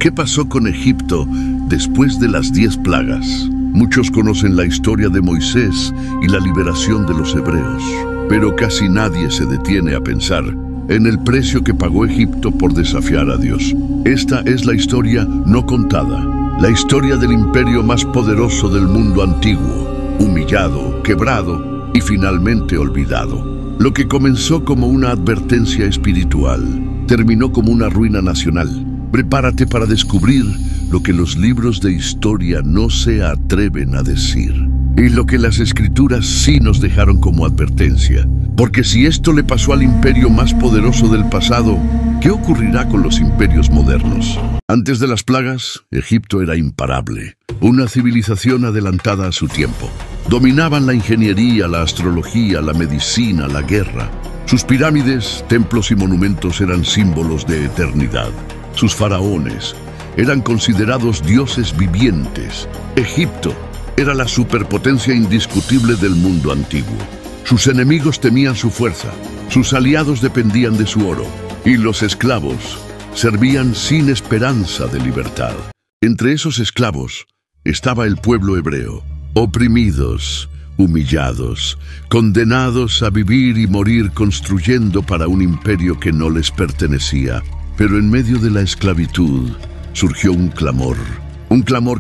¿Qué pasó con Egipto después de las 10 plagas? Muchos conocen la historia de Moisés y la liberación de los hebreos, pero casi nadie se detiene a pensar en el precio que pagó Egipto por desafiar a Dios. Esta es la historia no contada, la historia del imperio más poderoso del mundo antiguo, humillado, quebrado y finalmente olvidado. Lo que comenzó como una advertencia espiritual, terminó como una ruina nacional. Prepárate para descubrir lo que los libros de historia no se atreven a decir y lo que las escrituras sí nos dejaron como advertencia. Porque si esto le pasó al imperio más poderoso del pasado, ¿qué ocurrirá con los imperios modernos? Antes de las plagas, Egipto era imparable, una civilización adelantada a su tiempo. Dominaban la ingeniería, la astrología, la medicina, la guerra. Sus pirámides, templos y monumentos eran símbolos de eternidad. Sus faraones eran considerados dioses vivientes. Egipto era la superpotencia indiscutible del mundo antiguo. Sus enemigos temían su fuerza, sus aliados dependían de su oro, y los esclavos servían sin esperanza de libertad. Entre esos esclavos estaba el pueblo hebreo, oprimidos, humillados, condenados a vivir y morir construyendo para un imperio que no les pertenecía. Pero en medio de la esclavitud surgió un clamor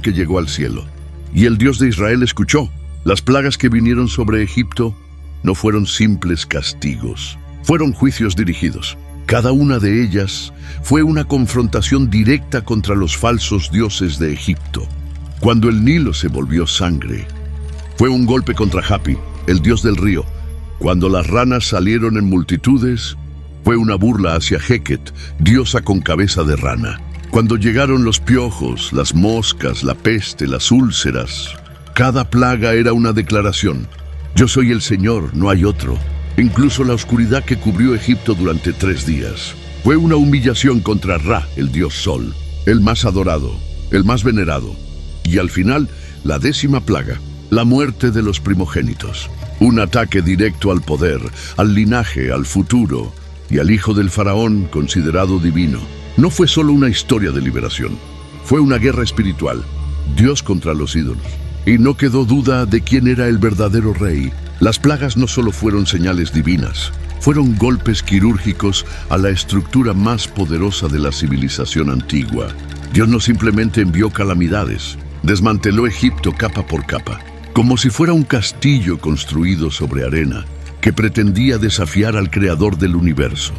que llegó al cielo. Y el Dios de Israel escuchó. Las plagas que vinieron sobre Egipto no fueron simples castigos, fueron juicios dirigidos. Cada una de ellas fue una confrontación directa contra los falsos dioses de Egipto. Cuando el Nilo se volvió sangre, fue un golpe contra Hapi, el dios del río. Cuando las ranas salieron en multitudes, fue una burla hacia Heket, diosa con cabeza de rana. Cuando llegaron los piojos, las moscas, la peste, las úlceras, cada plaga era una declaración. Yo soy el Señor, no hay otro. Incluso la oscuridad que cubrió Egipto durante 3 días fue una humillación contra Ra, el dios Sol, el más adorado, el más venerado. Y al final, la 10ª plaga, la muerte de los primogénitos. Un ataque directo al poder, al linaje, al futuro y al hijo del faraón considerado divino. No fue solo una historia de liberación, fue una guerra espiritual, Dios contra los ídolos. Y no quedó duda de quién era el verdadero rey. Las plagas no solo fueron señales divinas, fueron golpes quirúrgicos a la estructura más poderosa de la civilización antigua. Dios no simplemente envió calamidades, desmanteló Egipto capa por capa, como si fuera un castillo construido sobre arena, que pretendía desafiar al creador del universo.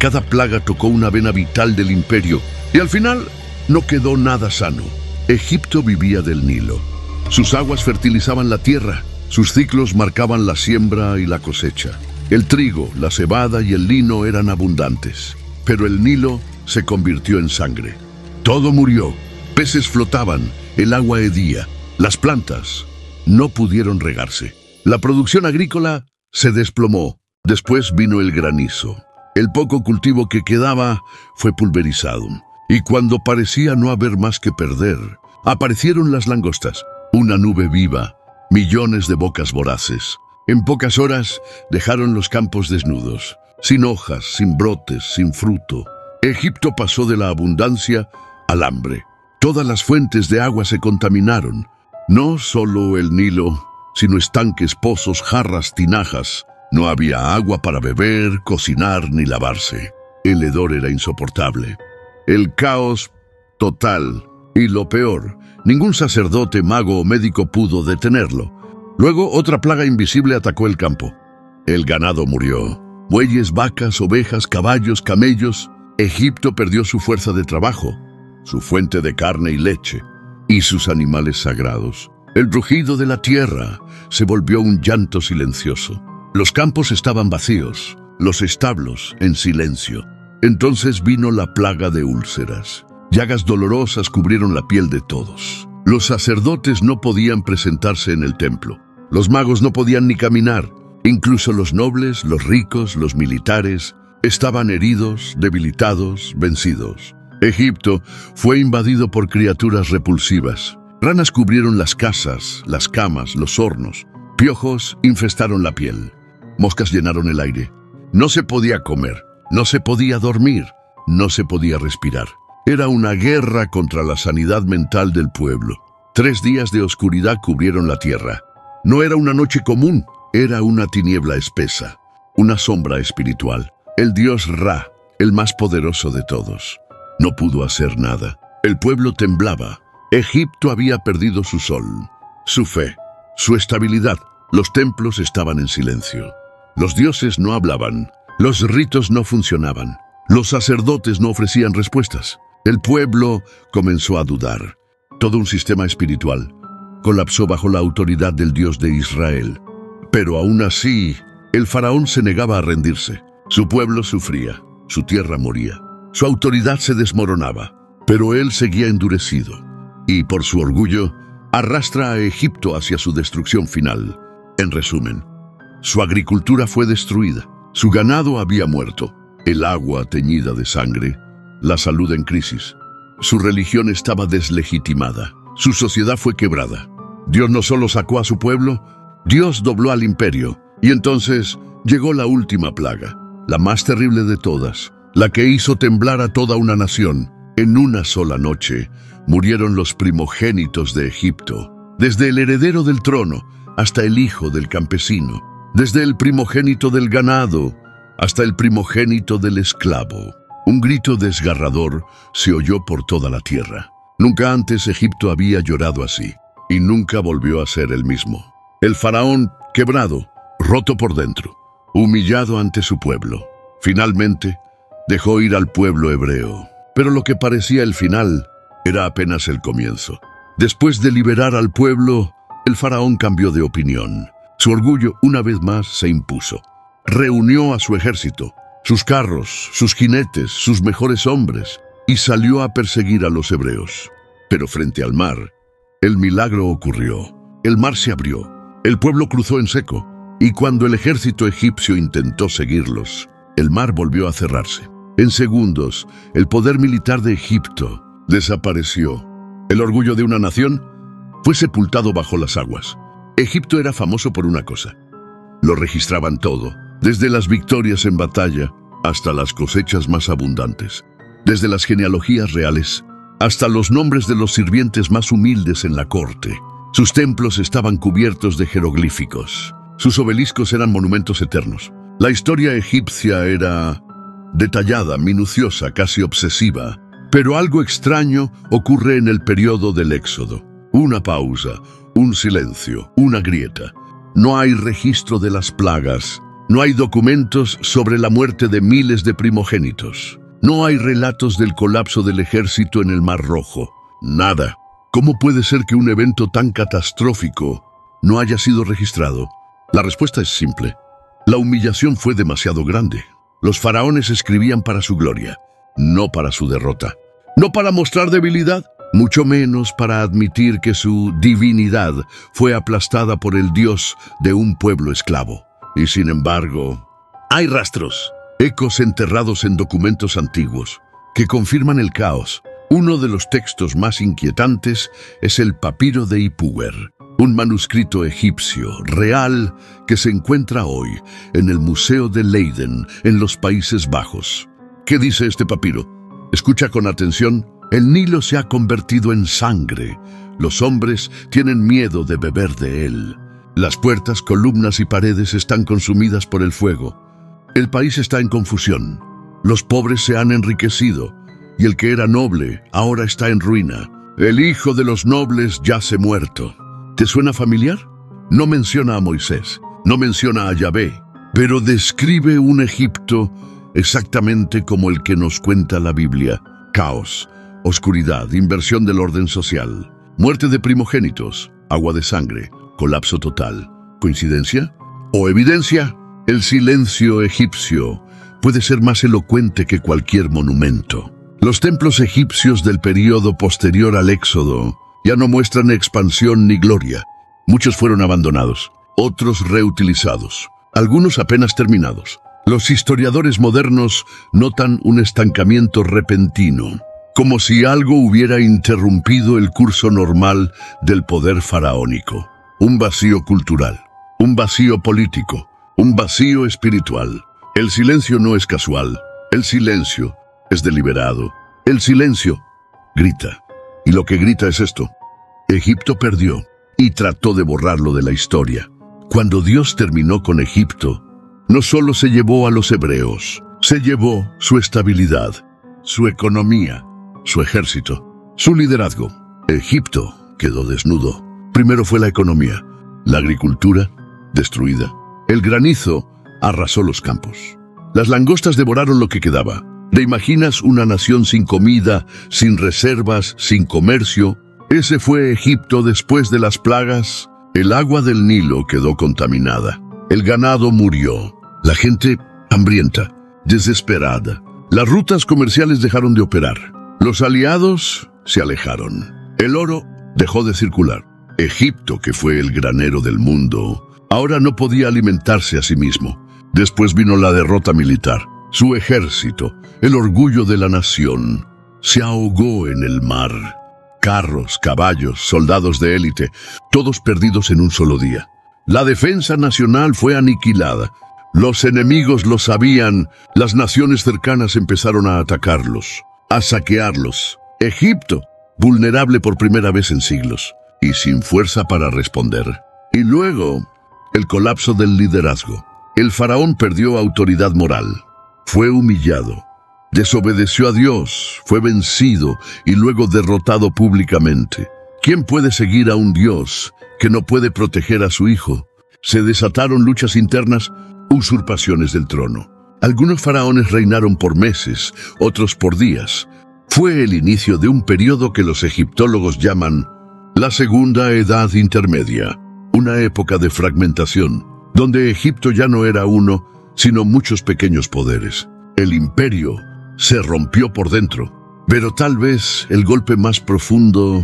Cada plaga tocó una vena vital del imperio y al final no quedó nada sano. Egipto vivía del Nilo. Sus aguas fertilizaban la tierra, sus ciclos marcaban la siembra y la cosecha. El trigo, la cebada y el lino eran abundantes, pero el Nilo se convirtió en sangre. Todo murió, peces flotaban, el agua hedía, las plantas no pudieron regarse. La producción agrícola se desplomó. Después vino el granizo. El poco cultivo que quedaba fue pulverizado. Y cuando parecía no haber más que perder, aparecieron las langostas, una nube viva, millones de bocas voraces. En pocas horas dejaron los campos desnudos, sin hojas, sin brotes, sin fruto. Egipto pasó de la abundancia al hambre. Todas las fuentes de agua se contaminaron. No solo el Nilo, sino estanques, pozos, jarras, tinajas. No había agua para beber, cocinar ni lavarse. El hedor era insoportable. El caos total. Y lo peor, ningún sacerdote, mago o médico pudo detenerlo. Luego otra plaga invisible atacó el campo. El ganado murió. Bueyes, vacas, ovejas, caballos, camellos. Egipto perdió su fuerza de trabajo, su fuente de carne y leche, y sus animales sagrados. El rugido de la tierra se volvió un llanto silencioso. Los campos estaban vacíos, los establos en silencio. Entonces vino la plaga de úlceras. Llagas dolorosas cubrieron la piel de todos. Los sacerdotes no podían presentarse en el templo. Los magos no podían ni caminar. Incluso los nobles, los ricos, los militares estaban heridos, debilitados, vencidos. Egipto fue invadido por criaturas repulsivas. Ranas cubrieron las casas, las camas, los hornos. Piojos infestaron la piel. Moscas llenaron el aire. No se podía comer, no se podía dormir, no se podía respirar. Era una guerra contra la sanidad mental del pueblo. 3 días de oscuridad cubrieron la tierra. No era una noche común, era una tiniebla espesa, una sombra espiritual. El dios Ra, el más poderoso de todos, no pudo hacer nada. El pueblo temblaba. Egipto había perdido su sol, su fe, su estabilidad. Los templos estaban en silencio. Los dioses no hablaban. Los ritos no funcionaban. Los sacerdotes no ofrecían respuestas. El pueblo comenzó a dudar. Todo un sistema espiritual colapsó bajo la autoridad del Dios de Israel. Pero aún así, el faraón se negaba a rendirse. Su pueblo sufría, su tierra moría, su autoridad se desmoronaba. Pero él seguía endurecido y, por su orgullo, arrastra a Egipto hacia su destrucción final. En resumen, su agricultura fue destruida, su ganado había muerto, el agua teñida de sangre, la salud en crisis. Su religión estaba deslegitimada, su sociedad fue quebrada. Dios no solo sacó a su pueblo, Dios dobló al imperio. Y entonces llegó la última plaga, la más terrible de todas, la que hizo temblar a toda una nación. En una sola noche murieron los primogénitos de Egipto, desde el heredero del trono hasta el hijo del campesino, desde el primogénito del ganado hasta el primogénito del esclavo. Un grito desgarrador se oyó por toda la tierra. Nunca antes Egipto había llorado así, y nunca volvió a ser el mismo. El faraón, quebrado, roto por dentro, humillado ante su pueblo, finalmente dejó ir al pueblo hebreo. Pero lo que parecía el final era apenas el comienzo. Después de liberar al pueblo, el faraón cambió de opinión. Su orgullo una vez más se impuso. Reunió a su ejército, sus carros, sus jinetes, sus mejores hombres, y salió a perseguir a los hebreos. Pero frente al mar, el milagro ocurrió. El mar se abrió, el pueblo cruzó en seco, y cuando el ejército egipcio intentó seguirlos, el mar volvió a cerrarse. En segundos, el poder militar de Egipto desapareció. El orgullo de una nación fue sepultado bajo las aguas. Egipto era famoso por una cosa. Lo registraban todo, desde las victorias en batalla hasta las cosechas más abundantes, desde las genealogías reales hasta los nombres de los sirvientes más humildes en la corte. Sus templos estaban cubiertos de jeroglíficos. Sus obeliscos eran monumentos eternos. La historia egipcia era detallada, minuciosa, casi obsesiva. Pero algo extraño ocurre en el periodo del Éxodo. Una pausa, un silencio, una grieta. No hay registro de las plagas. No hay documentos sobre la muerte de miles de primogénitos. No hay relatos del colapso del ejército en el Mar Rojo. Nada. ¿Cómo puede ser que un evento tan catastrófico no haya sido registrado? La respuesta es simple. La humillación fue demasiado grande. Los faraones escribían para su gloria, no para su derrota. No para mostrar debilidad, mucho menos para admitir que su divinidad fue aplastada por el Dios de un pueblo esclavo. Y sin embargo, hay rastros, ecos enterrados en documentos antiguos, que confirman el caos. Uno de los textos más inquietantes es el Papiro de Ipuwer, un manuscrito egipcio real que se encuentra hoy en el Museo de Leiden, en los Países Bajos. ¿Qué dice este papiro? Escucha con atención. El Nilo se ha convertido en sangre. Los hombres tienen miedo de beber de él. Las puertas, columnas y paredes están consumidas por el fuego. El país está en confusión. Los pobres se han enriquecido y el que era noble ahora está en ruina. El hijo de los nobles yace muerto. ¿Te suena familiar? No menciona a Moisés, no menciona a Yahvé, pero describe un Egipto exactamente como el que nos cuenta la Biblia. Caos, oscuridad, inversión del orden social, muerte de primogénitos, agua de sangre, colapso total. ¿Coincidencia? ¿O evidencia? El silencio egipcio puede ser más elocuente que cualquier monumento. Los templos egipcios del período posterior al Éxodo ya no muestran expansión ni gloria. Muchos fueron abandonados, otros reutilizados, algunos apenas terminados. Los historiadores modernos notan un estancamiento repentino, como si algo hubiera interrumpido el curso normal del poder faraónico. Un vacío cultural, un vacío político, un vacío espiritual. El silencio no es casual, el silencio es deliberado. El silencio grita. Y lo que grita es esto: Egipto perdió y trató de borrarlo de la historia. Cuando Dios terminó con Egipto, no solo se llevó a los hebreos, se llevó su estabilidad, su economía, su ejército, su liderazgo. Egipto quedó desnudo. Primero fue la economía, la agricultura destruida. El granizo arrasó los campos. Las langostas devoraron lo que quedaba. ¿Te imaginas una nación sin comida, sin reservas, sin comercio? Ese fue Egipto después de las plagas. El agua del Nilo quedó contaminada. El ganado murió. La gente hambrienta, desesperada. Las rutas comerciales dejaron de operar. Los aliados se alejaron. El oro dejó de circular. Egipto, que fue el granero del mundo, ahora no podía alimentarse a sí mismo. Después vino la derrota militar. Su ejército, el orgullo de la nación, se ahogó en el mar. Carros, caballos, soldados de élite, todos perdidos en un solo día. La defensa nacional fue aniquilada. Los enemigos lo sabían. Las naciones cercanas empezaron a atacarlos, a saquearlos. Egipto, vulnerable por primera vez en siglos, y sin fuerza para responder. Y luego, el colapso del liderazgo. El faraón perdió autoridad moral. Fue humillado, desobedeció a Dios, fue vencido y luego derrotado públicamente. ¿Quién puede seguir a un Dios que no puede proteger a su hijo? Se desataron luchas internas, usurpaciones del trono. Algunos faraones reinaron por meses, otros por días. Fue el inicio de un periodo que los egiptólogos llaman la Segunda Edad Intermedia, una época de fragmentación, donde Egipto ya no era uno, sino muchos pequeños poderes. El imperio se rompió por dentro, pero tal vez el golpe más profundo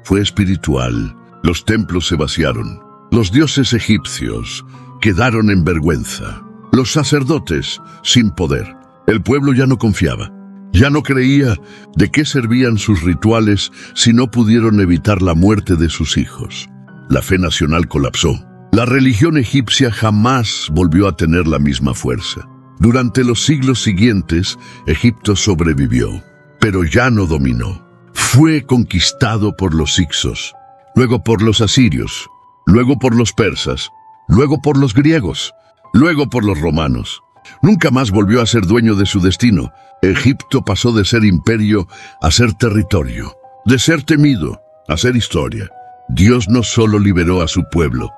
fue espiritual. Los templos se vaciaron. Los dioses egipcios quedaron en vergüenza. Los sacerdotes sin poder. El pueblo ya no confiaba. Ya no creía de qué servían sus rituales si no pudieron evitar la muerte de sus hijos. La fe nacional colapsó. La religión egipcia jamás volvió a tener la misma fuerza. Durante los siglos siguientes, Egipto sobrevivió, pero ya no dominó. Fue conquistado por los hicsos, luego por los asirios, luego por los persas, luego por los griegos, luego por los romanos. Nunca más volvió a ser dueño de su destino. Egipto pasó de ser imperio a ser territorio, de ser temido a ser historia. Dios no solo liberó a su pueblo,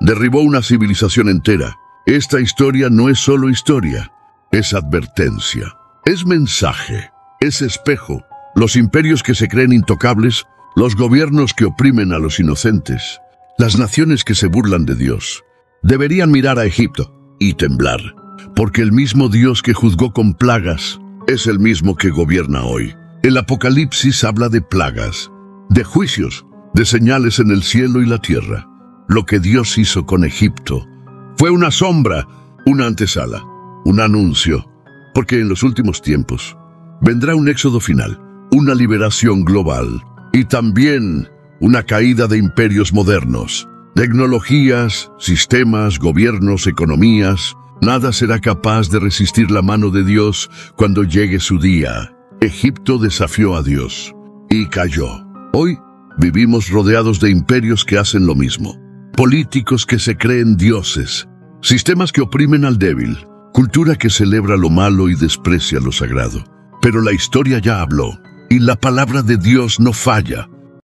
derribó una civilización entera. Esta historia no es solo historia, es advertencia, es mensaje, es espejo. Los imperios que se creen intocables, los gobiernos que oprimen a los inocentes, las naciones que se burlan de Dios, deberían mirar a Egipto y temblar, porque el mismo Dios que juzgó con plagas es el mismo que gobierna hoy. El Apocalipsis habla de plagas, de juicios, de señales en el cielo y la tierra. Lo que Dios hizo con Egipto fue una sombra, una antesala, un anuncio, porque en los últimos tiempos vendrá un éxodo final, una liberación global y también una caída de imperios modernos, tecnologías, sistemas, gobiernos, economías. Nada será capaz de resistir la mano de Dios cuando llegue su día. Egipto desafió a Dios y cayó. Hoy vivimos rodeados de imperios que hacen lo mismo. Políticos que se creen dioses, sistemas que oprimen al débil, cultura que celebra lo malo y desprecia lo sagrado. Pero la historia ya habló, y la palabra de Dios no falla.